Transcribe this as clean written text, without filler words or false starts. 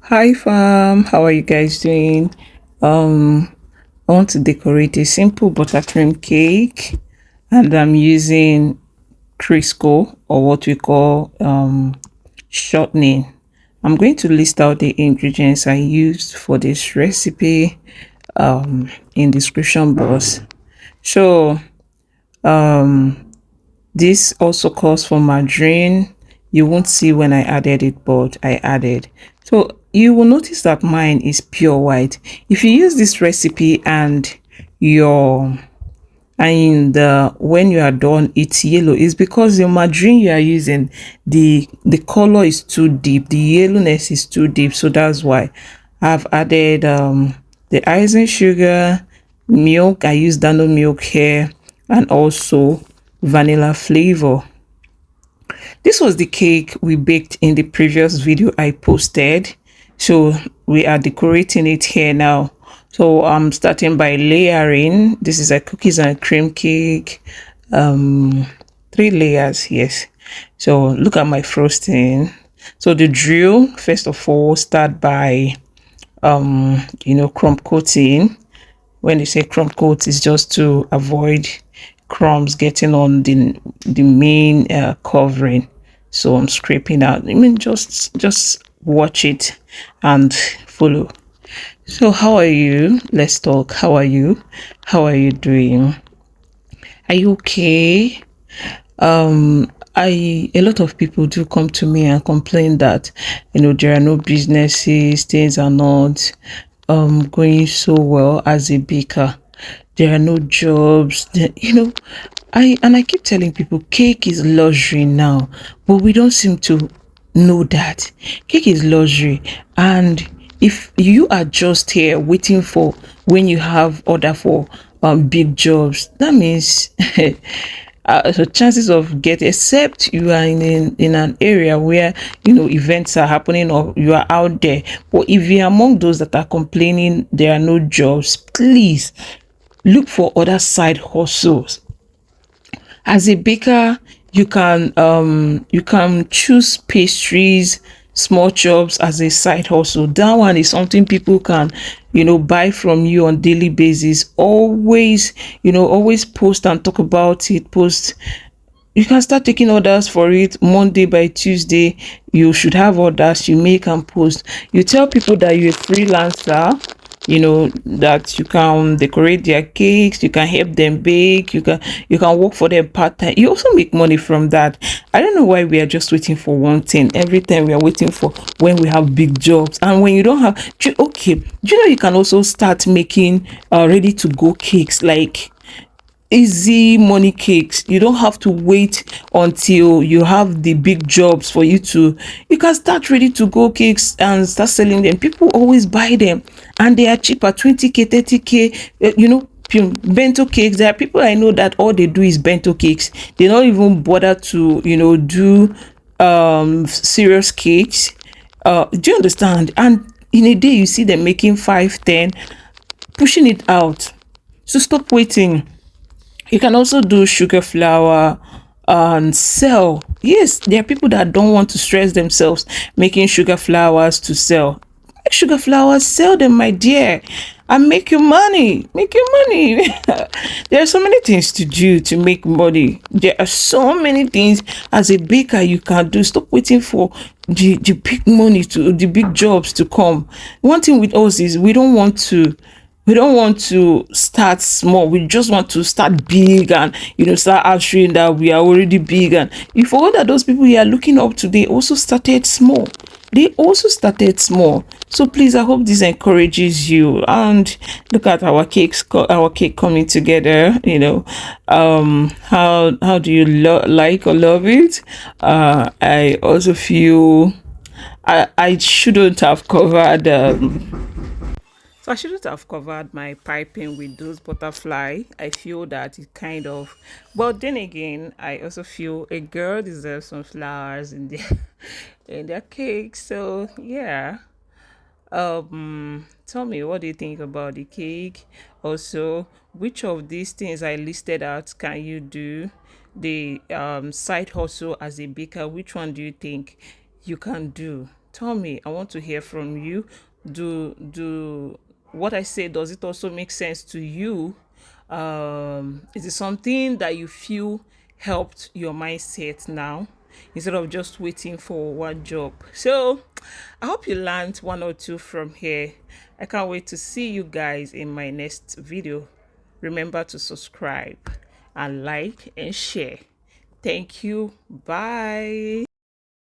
Hi fam, how are you guys doing? I want to decorate a simple buttercream cake, and I'm using Crisco, or what we call shortening. I'm going to list out the ingredients I used for this recipe in description box. So this also calls for margarine. You won't see when I added it, but I added. So you will notice that mine is pure white. If you use this recipe and your when you are done it's yellow, it's because the margarine you are using, the color is too deep, the yellowness is too deep. So that's why I've added the icing sugar, milk. I use Dano milk here, and also vanilla flavor. This was the cake we baked in the previous video I posted. So we are decorating it here now. So I'm starting by layering. This is a cookies and cream cake. 3 layers, yes. So look at my frosting. So the drill, first of all, start by crumb coating. When they say crumb coat, is just to avoid crumbs getting on the main covering. So I'm scraping out. I mean, just watch it and follow. So how are you? Let's talk. How are you? How are you doing? Are you okay? A lot of people do come to me and complain that there are no businesses, things are not going so well as a baker. There are no jobs. I keep telling people cake is luxury now, but we don't seem to know that cake is luxury. And if you are just here waiting for when you have order for big jobs, that means so chances of get, except you are in an area where events are happening or you are out there. But if you're among those that are complaining there are no jobs, please look for other side hustles. As a baker, you can choose pastries, small jobs as a side hustle. That one is something people can buy from you on daily basis. Always post and talk about it. Post, you can start taking orders for it. Monday by Tuesday you should have orders. You make and post. You tell people that you're a freelancer, that you can decorate their cakes, you can help them bake, you can work for them part-time. You also make money from that. I don't know why we are just waiting for one thing every time. We are waiting for when we have big jobs, and when you don't have, okay, do you can also start making ready to go cakes, like easy money cakes. You don't have to wait until you have the big jobs for you can start ready to go cakes and start selling them. People always buy them, and they are cheaper, 20k, 30k. Bento cakes. There are people I know that all they do is bento cakes. They don't even bother to do serious cakes. Do you understand? And in a day you see them making 5, 10, pushing it out. So stop waiting. You can also do sugar flour and sell. Yes, there are people that don't want to stress themselves making sugar flowers to sell. Make sugar flowers, sell them, my dear, and make your money. Make your money. There are so many things to do to make money. There are so many things as a baker you can do. Stop waiting for the big money, to the big jobs to come. One thing with us is we don't want to start small. We just want to start big and start answering that we are already big. And you forget that those people you are looking up to, they also started small. So please, I hope this encourages you. And look at our cake coming together. How do you like or love it? I also feel I shouldn't have covered so I shouldn't have covered my piping with those butterfly. I feel that it kind of, but then again, I also feel a girl deserves some flowers in their in their cake. So yeah. Tell me, what do you think about the cake? Also, which of these things I listed out can you do? The side hustle as a baker, which one do you think you can do? Tell me, I want to hear from you. Do what I say, does it also make sense to you? Is it something that you feel helped your mindset now, instead of just waiting for one job? So I hope you learned one or two from here. I can't wait to see you guys in my next video. Remember to subscribe and like and share. Thank you. Bye.